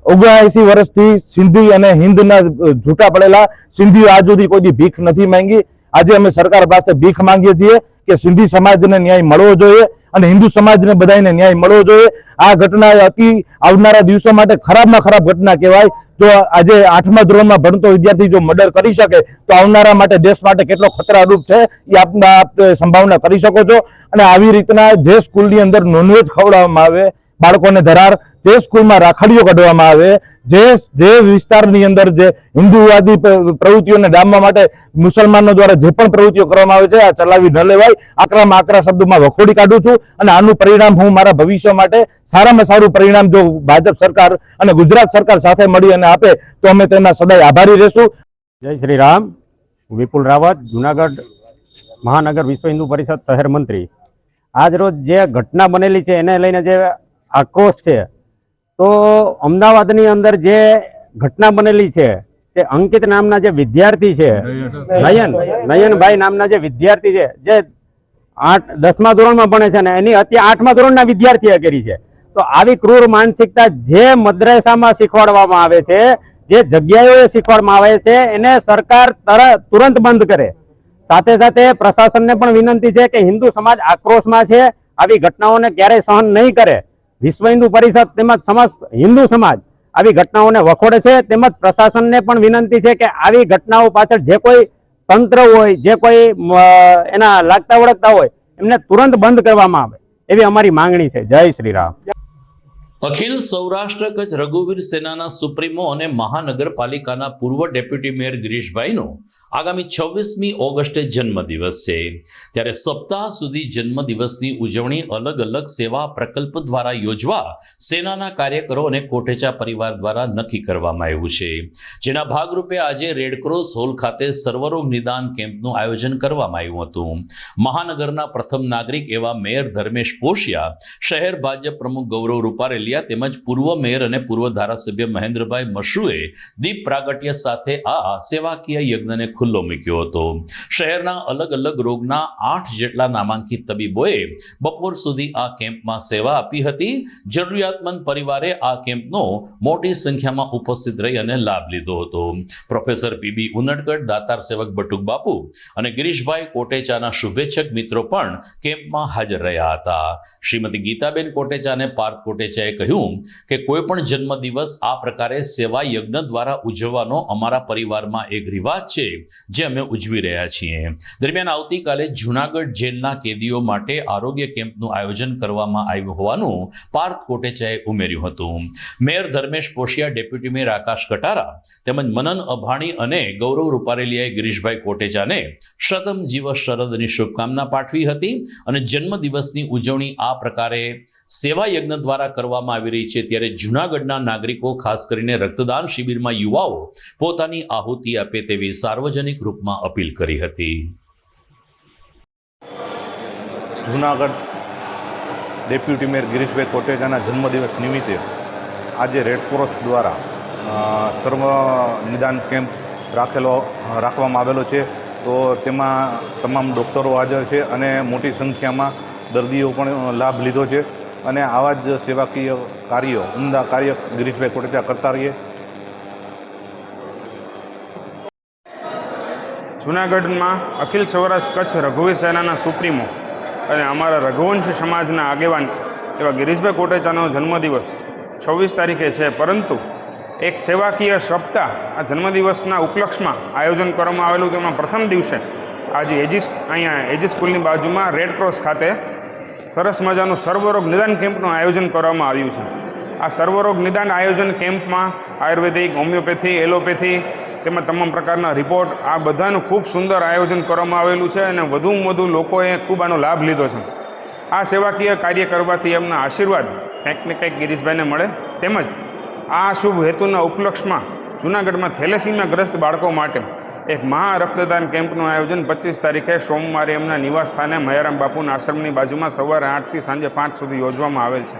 Speaker 14: 79 વર્ષથી સિંધી અને હિન્દના છૂટા પડેલા સિંધીઓ આજ સુધી કોઈ ભીખ નથી માંગી. આજે અમે સરકાર પાસે ભીખ માંગીએ છીએ કે સિંધી સમાજને ન્યાય મળવો જોઈએ અને હિન્દુ સમાજને બધાને ન્યાય મળવો જોઈએ. આ ઘટના અતિ આવનારા દિવસો માટે ખરાબમાં ખરાબ ઘટના કહેવાય. જો આજે 8મા ધોરણમાં ભણતો વિદ્યાર્થી જો મર્ડર કરી શકે તો આવનારા માટે, દેશ માટે કેટલો ખતરારૂપ છે એ આપ સંભાવના કરી શકો છો. અને આવી રીતના જે સ્કૂલની અંદર નોનવેજ ખવડાવવામાં આવે, બાળકોને ધરાર, જે સ્કૂલમાં રાખડીઓ કાઢવામાં આવે, જે વિસ્તારની અંદર જે હિન્દુવાદી પ્રવૃત્તિઓને ડામવા માટે મુસલમાનો દ્વારા જે પણ પ્રવૃત્તિઓ કરવામાં આવે છે આ ચલાવી ન લેવાય. આકરામાં આકરા શબ્દોમાં વખોડી કાઢું છું અને આનું પરિણામ હું મારા ભવિષ્ય માટે સારામાં સારું પરિણામ જો ભાજપ સરકાર અને ગુજરાત સરકાર સાથે મળી અને આપે તો અમે તેના સદાય આભારી રહેશું.
Speaker 15: જય શ્રી રામ. વિપુલ રાવત, જુનાગઢ મહાનગર વિશ્વ હિન્દુ પરિષદ શહેર મંત્રી. આજ રોજ જે ઘટના બનેલી છે એને લઈને જે આક્રોશ છે, તો અમદાવાદની અંદર જે ઘટના બનેલી છે તે અંકિત નામના જે વિદ્યાર્થી છે, નયનભાઈ નામના જે વિદ્યાર્થી છે, જે 10મા ધોરણમાં ભણે છે ને એની હત્યા 8મા ધોરણના વિદ્યાર્થીએ કરી છે. તો આવી ક્રૂર માનસિકતા જે મદ્રેસામાં શીખવાડવામાં આવે છે, જે જગ્યાએ શીખવાડવામાં આવે છે, એને સરકાર તુરંત બંધ કરે. સાથે સાથે પ્રશાસનને પણ વિનંતી છે કે હિન્દુ સમાજ આક્રોશમાં છે, આવી ઘટનાઓને ક્યારેય સહન નહીં કરે. વિશ્વ હિન્દુ પરિષદ તેમજ સમસ્ત હિન્દુ સમાજ આવી ઘટનાઓને વખોડે છે. તેમજ પ્રશાસનને પણ વિનંતી છે કે આવી ઘટનાઓ પાછળ જે કોઈ તંત્ર હોય, જે કોઈ એના લાગતા વળગતા હોય, એમને તુરંત બંધ કરવામાં આવે એવી અમારી માંગણી છે. જય શ્રી રામ.
Speaker 1: અખિલ સૌરાષ્ટ્ર કચ્છ રઘુવીર સેનાના સુપ્રીમો અને મહાનગરપાલિકાના પૂર્વ ડેપ્યુટી મેયર ગિરીશભાઈનો આગામી 26મી ઓગસ્ટે જન્મદિવસ છે. ત્યારે સપ્તાહ સુધી જન્મદિવસની ઉજવણી અલગ અલગ સેવા પ્રકલ્પ દ્વારા યોજવા સેનાના કાર્યકરો અને કોટેચા પરિવાર દ્વારા નક્કી કરવામાં આવ્યું છે. જેના ભાગરૂપે આજે રેડક્રોસ હોલ ખાતે સર્વરોગ નિદાન કેમ્પનું આયોજન કરવામાં આવ્યું હતું. મહાનગરના પ્રથમ નાગરિક એવા મેયર ધર્મેશ પોશિયા, શહેર ભાજપ પ્રમુખ ગૌરવ રૂપારેલિયા તેમજ પૂર્વ મેયર અને પૂર્વ ધારાસભ્ય મહેન્દ્રભાઈ મશરૂએ દીપ પ્રાગટ્ય સાથે આ સેવાકીય યજ્ઞને ખુલ્લો મૂક્યો હતો. શહેરના અલગ અલગ રોગના 8 જેટલા નામાંકિત તબીબોએ બપોર સુધી આ કેમ્પમાં સેવા આપી હતી. જરૂરિયાતમંદ પરિવારે આ કેમ્પનો મોટી સંખ્યામાં ઉપસ્થિત રહી અને લાભ લીધો હતો. પ્રોફેસર પીબી ઉનડકટ, દાતાર સેવક બટુક બાપુ અને ગિરીશભાઈ કોટેચાના શુભેચ્છક મિત્રો પણ કેમ્પમાં હાજર રહ્યા હતા. શ્રીમતી ગીતાબેન કોટેચા અને પાર્થ કોટેચાએ કહ્યું કે કોઈ પણ જન્મદિવસ આ પ્રકારે સેવા યજ્ઞ દ્વારા ઉજવવાનો અમારા પરિવારમાં એક રિવાજ છે, જે અમે ઉજવી રહ્યા છીએ. દરમિયાન આવતીકાલે જૂનાગઢ જેલના કેદીઓ માટે આરોગ્ય કેમ્પનું આયોજન કરવામાં આવ્યું હોવાનું પાર્થ કોટેચાએ ઉમેર્યું હતું. મેયર ધર્મેશ પોશિયા, ડેપ્યુટી મેયર આકાશ કટારા તેમજ મનન અભાણી અને ગૌરવ રૂપારેલિયાએ ગિરીશભાઈ કોટેચાને શતમ જીવ શરદની શુભકામના પાઠવી હતી અને જન્મદિવસની ઉજવણી આ પ્રકારે સેવા યજ્ઞ દ્વારા કરવામાં આવી રહી છે. ત્યારે જૂનાગઢના નાગરિકો, ખાસ કરીને રક્તદાન શિબિરમાં યુવાઓ પોતાની આહુતિ આપે તેવી સાર્વજનિક રૂપમાં અપીલ કરી હતી.
Speaker 16: જૂનાગઢ ડેપ્યુટી મેયર ગિરીશભાઈ કોટેચાના જન્મદિવસ નિમિત્તે આજે રેડક્રોસ દ્વારા સર્વ નિદાન કેમ્પ રાખવામાં આવેલો છે. તો તેમાં તમામ ડૉક્ટરો હાજર છે અને મોટી સંખ્યામાં દર્દીઓ પણ લાભ લીધો છે. અને આવા જ સેવાકીય કાર્યો, ઉમદા કાર્ય ગિરીશભાઈ કોટેચા કરતા રહીએ.
Speaker 17: જૂનાગઢમાં અખિલ સૌરાષ્ટ્ર કચ્છ રઘુવીર સેનાના સુપ્રીમો અને અમારા રઘુવંશી સમાજના આગેવાન એવા ગિરીશભાઈ કોટેચાનો જન્મદિવસ 26 તારીખે છે. પરંતુ એક સેવાકીય સપ્તાહ આ જન્મદિવસના ઉપલક્ષમાં આયોજન કરવામાં આવેલું. તેમાં પ્રથમ દિવસે આજે અહીંયા એજી સ્કૂલની બાજુમાં રેડક્રોસ ખાતે સરસ મજાનું સર્વરોગ નિદાન કેમ્પનું આયોજન કરવામાં આવ્યું છે. આ સર્વરોગ નિદાન આયોજન કેમ્પમાં આયુર્વેદિક, હોમિયોપેથી, એલોપેથી તેમજ તમામ પ્રકારના રિપોર્ટ, આ બધાનું ખૂબ સુંદર આયોજન કરવામાં આવેલું છે અને વધુમાં વધુ લોકોએ ખૂબ આનો લાભ લીધો છે. આ સેવાકીય કાર્ય કરવાથી એમના આશીર્વાદ કંઈક ને કંઈક ગિરીશભાઈને મળે. તેમજ આ શુભ હેતુના ઉપલક્ષમાં જૂનાગઢમાં થેલેસીમિયાગ્રસ્ત બાળકો માટે એક મહા રક્તદાન કેમ્પનું આયોજન 25 તારીખે સોમવારે એમના નિવાસ સ્થાને મયારામ બાપુના આશ્રમની બાજુમાં સવારે 8થી સાંજે 5 સુધી યોજવામાં આવેલ છે.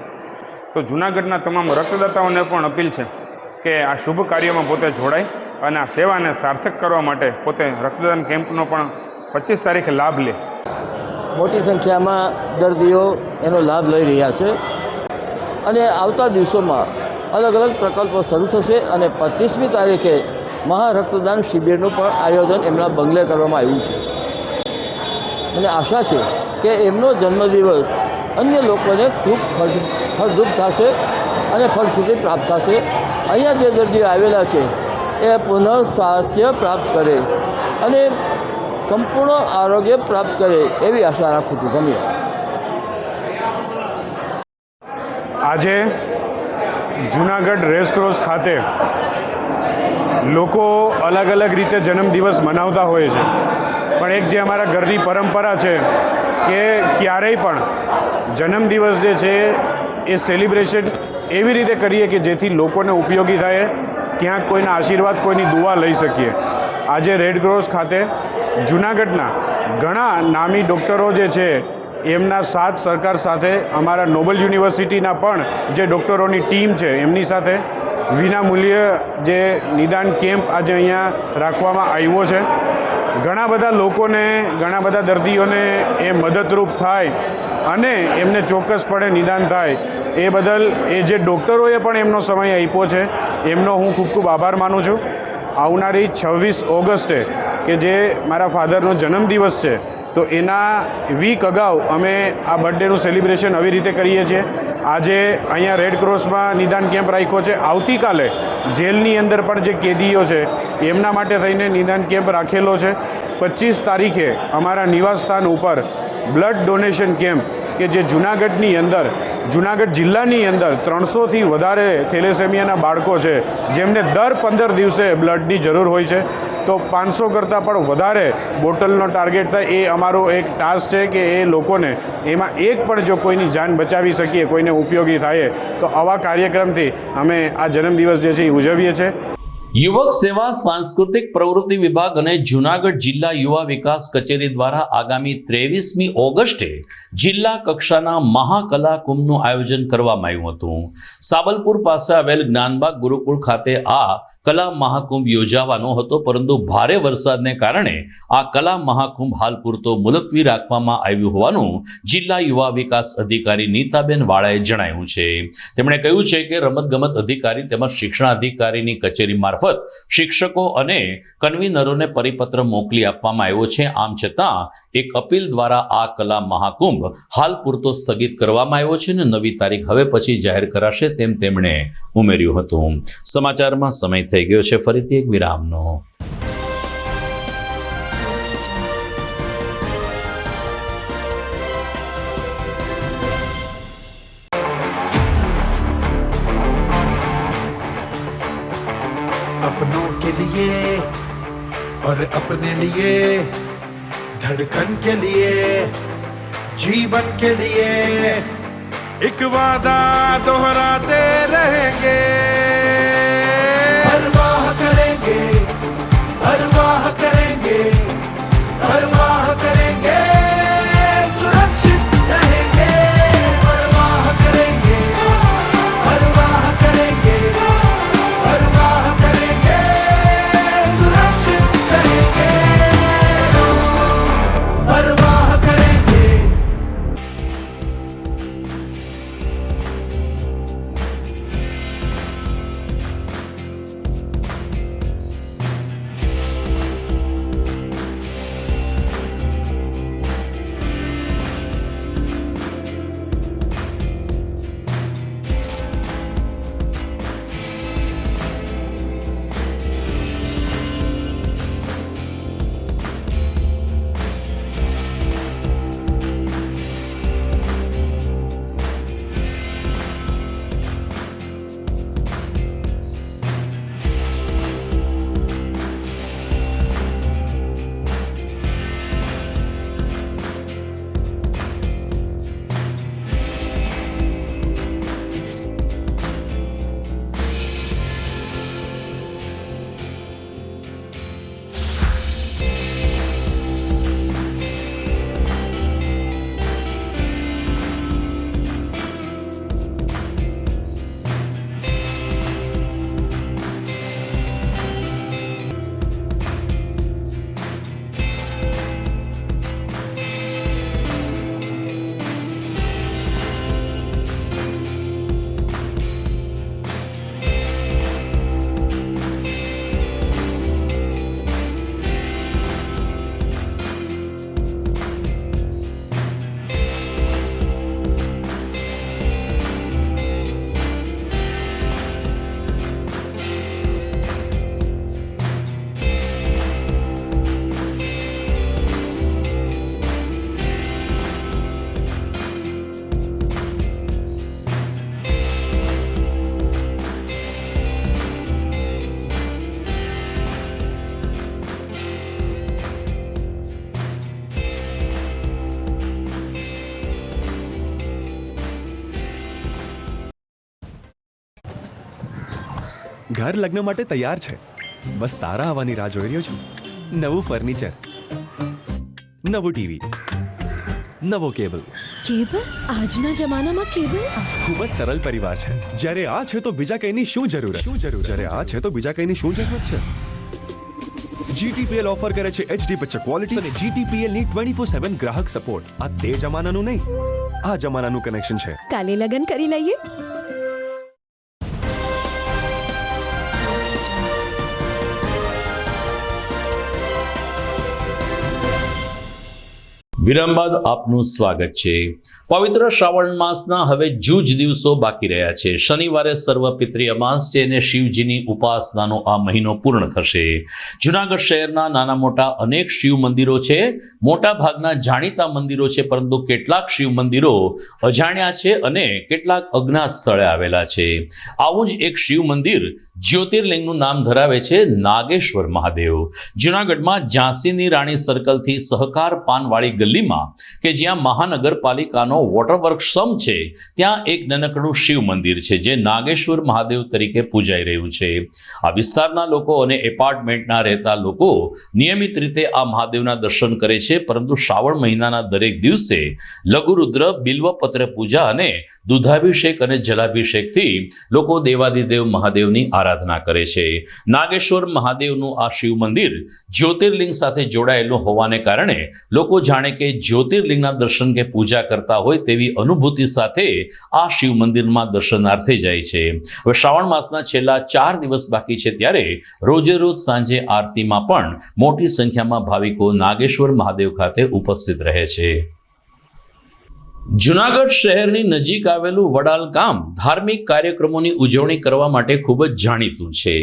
Speaker 17: તો જૂનાગઢના તમામ રક્તદાતાઓને પણ અપીલ છે કે આ શુભ કાર્યમાં પોતે જોડાય અને આ સેવાને સાર્થક કરવા માટે પોતે રક્તદાન કેમ્પનો પણ 25 તારીખે લાભ લે.
Speaker 18: મોટી સંખ્યામાં દર્દીઓ એનો લાભ લઈ રહ્યા છે અને આવતા દિવસોમાં અલગ અલગ પ્રકલ્પો શરૂ થશે અને 25મી તારીખે મહા રક્તદાન શિબિરનું પણ આયોજન એમના બંગલે કરવામાં આવ્યું છે. મને આશા છે કે એમનો જન્મદિવસ અન્ય લોકોને ખૂબ ફળદ્રુપ થશે અને ફળશ્રુતિ પ્રાપ્ત થશે. અહીંયા જે દર્દીઓ આવેલા છે એ પુનઃ સ્વાસ્થ્ય પ્રાપ્ત કરે અને સંપૂર્ણ આરોગ્ય પ્રાપ્ત કરે એવી આશા રાખું છું. ધન્યવાદ.
Speaker 17: આજે જૂનાગઢ રેસક્રોસ ખાતે લોકો અલગ અલગ રીતે જન્મદિવસ મનાવતા હોય છે, પણ એક જે અમારા ઘરની પરંપરા છે કે ક્યારેય પણ જન્મદિવસ જે છે એ સેલિબ્રેશન એવી રીતે કરીએ કે જેથી લોકોને ઉપયોગી થાય, ક્યાંક કોઈના આશીર્વાદ, કોઈની દુઆ લઈ શકીએ. આજે રેડક્રોસ ખાતે જૂનાગઢના ઘણા નામી ડૉક્ટરો જે છે એમના સાથ સરકાર સાથે અમારા નોબલ યુનિવર્સિટીના પણ જે ડૉક્ટરોની ટીમ છે એમની સાથે વિનામૂલ્યે જે નિદાન કેમ્પ આજે અહીંયા રાખવામાં આવ્યો છે. ઘણા બધા લોકોને, ઘણા બધા દર્દીઓને એ મદદરૂપ થાય અને એમને ચોક્કસપણે નિદાન થાય એ બદલ એ જે ડૉક્ટરોએ પણ એમનો સમય આપ્યો છે એમનો હું ખૂબ ખૂબ આભાર માનું છું. આવનારી 26 ઓગસ્ટે કે જે મારા ફાધરનો જન્મદિવસ છે તો એના વીક અગાઉ અમે આ બર્થડેનું સેલિબ્રેશન આવી રીતે કરીએ છીએ. આજે અહીંયા રેડક્રોસમાં નિદાન કેમ્પ રાખ્યો છે. આવતીકાલે જેલની અંદર પણ જે કેદીઓ છે એમના માટે થઈને નિદાન કેમ્પ રાખેલો છે. 25 તારીખે અમારા નિવાસસ્થાન ઉપર બ્લડ ડોનેશન કેમ્પ કે જે જૂનાગઢની અંદર જૂનાગઢ જિલ્લાની અંદર 300થી વધારે થેલેસેમિયાના બાળકો છે જેમને દર 15 દિવસે બ્લડની જરૂર હોય છે. તો 500 કરતાં પણ વધારે બોટલનો ટાર્ગેટ થાય એ અમારો એક ટાસ્ક છે કે એ લોકોને એમાં એક પણ જો કોઈની જાન બચાવી શકીએ, કોઈને ઉપયોગી થાય તો આવા કાર્યક્રમથી અમે આ જન્મદિવસ જે છે એ ઉજવીએ છીએ.
Speaker 1: યુવક સેવા સાંસ્કૃતિક પ્રવૃત્તિ વિભાગ અને જૂનાગઢ જિલ્લા યુવા વિકાસ કચેરી દ્વારા આગામી 23મી ઓગસ્ટે જિલ્લા કક્ષાના મહાકલા કુંભનું આયોજન કરવામાં આવ્યું હતું. સાબલપુર પાસે આવેલ જ્ઞાનબાગ ગુરુકુળ ખાતે આ કલા મહાકુંભ યોજાવાનો હતો, પરંતુ ભારે વરસાદને કારણે આ કલા મહાકુંભ હાલ પૂરતો મુલતવી રાખવામાં આવ્યું હોવાનું જિલ્લા યુવા વિકાસ અધિકારી નીતાબેન વાળાએ જણાવ્યું છે. તેમણે કહ્યું છે કે રમતગમત અધિકારી તેમજ શિક્ષણાધિકારીની કચેરી મારફત શિક્ષકો અને કન્વીનરોને પરિપત્ર મોકલી આપવામાં આવ્યો છે. આમ છતાં એક અપીલ દ્વારા આ કલા મહાકુંભ હાલ પૂરતો સ્થગિત કરવામાં આવ્યો છે અને નવી તારીખ હવે પછી જાહેર કરાશે તેમ તેમણે ઉમેર્યું હતું. સમાચારમાં સમય થઈ ગયો છે ફરીથી એક વિરામનો.
Speaker 19: अपनों के लिए और अपने लिए, धड़कन के लिए, जीवन के लिए एक वादा दोहराते रहेंगे. परवाह करेंगे, परवाह करेंगे, परवाह करेंगे, सुरक्षित रहेंगे. परवाह करेंगे, परवाह करेंगे, परवाह करेंगे, सुरक्षित रहेंगे. परवाह करेंगे.
Speaker 20: ઘર લગ્ન માટે તૈયાર છે, બસ તારા આવવાની રાહ જોઈ રહ્યો છું. નવું ફર્નિચર, નવું ટીવી, નવો કેબલ.
Speaker 21: કેબલ? આજના જમાનામાં કેબલ?
Speaker 20: ખૂબ જ સરળ પરિવાર છે. જ્યારે આ છે તો બીજા કઈની શું જરૂરત? જ્યારે આ છે તો બીજા કઈની શું જરૂરત છે? GTPL ઓફર કરે છે HD પિક્ચર ક્વોલિટી અને GTPL ની 24/7 ગ્રાહક સપોર્ટ. આ તે જમાનાનું નહીં, આ જમાનાનું કનેક્શન છે.
Speaker 21: કાલે લગન કરી લઈએ.
Speaker 1: વિરામ બાદ આપનું સ્વાગત છે. પવિત્ર શ્રાવણ માસના હવે જૂજ દિવસો બાકી રહ્યા છે. શનિવારે સર્વપિતૃ અમાસ છે અને શિવજીની ઉપાસનાનો આ મહિનો પૂર્ણ થશે. જુનાગઢ શહેરના નાના મોટા અનેક શિવ મંદિરો છે. મોટા ભાગના જાણીતા મંદિરો છે, પરંતુ કેટલાક શિવ મંદિરો અજાણ્યા છે અને કેટલાક અજ્ઞાત સ્થળે આવેલા છે. આવું જ એક શિવ મંદિર જ્યોતિર્લિંગનું નામ ધરાવે છે, નાગેશ્વર મહાદેવ. જુનાગઢમાં ઝાંસીની રાણી સર્કલથી સહકાર પાનવાળી ગલીમાં કે જ્યાં મહાનગરપાલિકાનો વોટરવર્ક સમ છે, ત્યાં એક નાનકડું શિવ મંદિર છે જે નાગેશ્વર મહાદેવ તરીકે પૂજાઈ રહ્યું છે. આ વિસ્તારના લોકો અને એપાર્ટમેન્ટના રહેતા લોકો નિયમિત રીતે આ મહાદેવના દર્શન કરે છે, પરંતુ શ્રાવણ મહિનાના દરેક દિવસે લઘુરુદ્ર, બિલ્વપત્ર પૂજા અને દૂધાભિષેક અને જલાભિષેકથી લોકો દેવાધિદેવ મહાદેવની આરાધના કરે છે. નાગેશ્વર મહાદેવનું આ શિવ મંદિર જ્યોતિર્લિંગ સાથે જોડાયેલું હોવાને કારણે લોકો જાણે કે જ્યોતિર્લિંગના દર્શન કે પૂજા કરતા હોય તેવી અનુભૂતિ સાથે આ શિવ મંદિરમાં દર્શનાર્થે જાય છે. હવે શ્રાવણ માસના છેલ્લા 4 દિવસ બાકી છે, ત્યારે રોજે રોજ સાંજે આરતીમાં પણ મોટી સંખ્યામાં ભાવિકો નાગેશ્વર મહાદેવ ખાતે ઉપસ્થિત રહે છે. જુનાગઢ શહેરની નજીક આવેલું વડાલ ગામ ધાર્મિક કાર્યક્રમોની ઉજવણી કરવા માટે ખૂબ જ જાણીતું છે.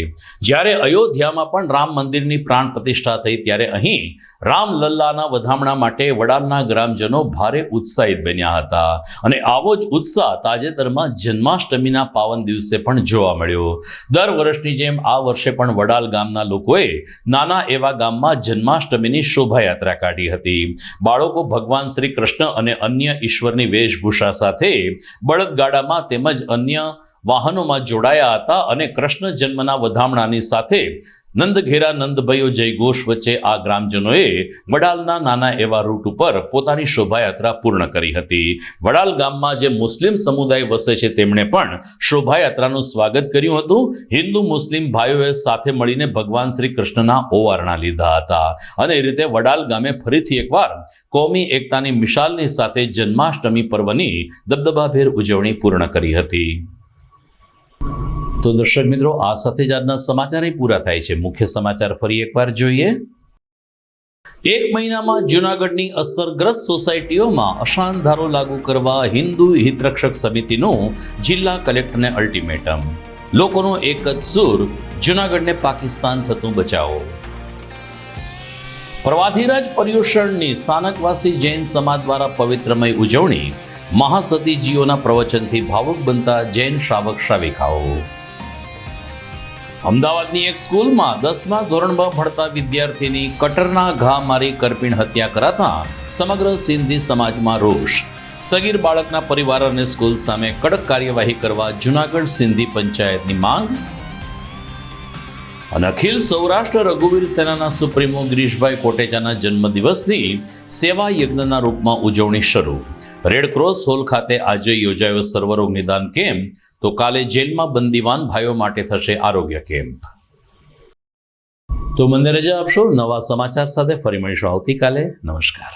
Speaker 1: જ્યારે અયોધ્યામાં પણ રામ મંદિરની પ્રાણ પ્રતિષ્ઠા થઈ, ત્યારે અહીં રામલલ્લાના વધામણા માટે વડાલના ગ્રામજનો ભારે ઉત્સાહિત બન્યા હતા અને આવો જ ઉત્સાહ તાજેતરમાં જન્માષ્ટમીના પાવન દિવસે પણ જોવા મળ્યો. દર વર્ષની જેમ આ વર્ષે પણ વડાલ ગામના લોકોએ નાના એવા ગામમાં જન્માષ્ટમીની શોભાયાત્રા કાઢી હતી. બાળકો ભગવાન શ્રી કૃષ્ણ અને અન્ય ઈશ્વર ની વેશભૂષા સાથે બળદગાડામાં તેમજ અન્ય વાહનોમાં જોડાયા હતા અને કૃષ્ણ જન્મના વધામણાની સાથે નંદઘેરા નંદભયો જયઘોષ વચ્ચે આ ગ્રામજનોએ વડાલના નાના એવા રૂટ ઉપર પોતાની શોભાયાત્રા પૂર્ણ કરી હતી. વડાલ ગામમાં જે મુસ્લિમ સમુદાય વસે છે તેમણે પણ શોભાયાત્રાનું સ્વાગત કર્યું હતું. હિન્દુ મુસ્લિમ ભાઈઓએ સાથે મળીને ભગવાન શ્રી કૃષ્ણના ઓવારણા લીધા હતા અને એ રીતે વડાલ ગામે ફરીથી એકવાર કોમી એકતાની મિસાલની સાથે જન્માષ્ટમી પર્વની દબદબાભેર ઉજવણી પૂર્ણ કરી હતી. તો દર્શક મિત્રો, આ સાથે જ આજના સમાચાર પૂરા થાય છે. મુખ્ય સમાચાર ફરી એકવાર જોઈએ. 1 મહિનામાં જૂનાગઢની અસરગ્રસ્ત સોસાયટીઓમાં અશાંત ધારો લાગુ કરવા હિન્દુ હિતરક્ષક સમિતિનું જિલ્લા કલેક્ટરને અલ્ટિમેટમ. લોકોનો એક જ સૂર, જૂનાગઢને પાકિસ્તાન થતું બચાવો. પ્રવાધીરાજ પર્યુષણની સ્થાનકવાસી જૈન સમાજ દ્વારા પવિત્રમય ઉજવણી. મહાસતીજીઓના પ્રવચનથી ભાવુક બનતા જૈન શ્રાવક શ્રાવિકાઓ. અમદાવાદની એક સ્કૂલમાં 10મા ધોરણમાં ભણતા વિદ્યાર્થીની કટરના ઘા મારી કરપીણ હત્યા કરાતા સમગ્ર સિંધી સમાજમાં રોષ. સગીર બાળકના પરિવાર અને સ્કૂલ સામે કડક કાર્યવાહી કરવા જૂનાગઢ સિંધી પંચાયતની માંગ. અને અખિલ સૌરાષ્ટ્ર રઘુવીર સેનાના સુપ્રીમો ગિરીશભાઈ કોટેચાના જન્મદિવસની સેવા યજ્ઞના રૂપમાં ઉજવણી શરૂ. રેડક્રોસ હોલ ખાતે આજે યોજાયો સર્વરોગ નિદાન કેમ્પ. તો કાલે જેલમાં બંદીવાન ભાઈઓ માટે થશે આરોગ્ય કેમ્પ. તો મને રજા આપશો. નવા સમાચાર સાથે ફરી મળીશું આવતીકાલે. નમસ્કાર.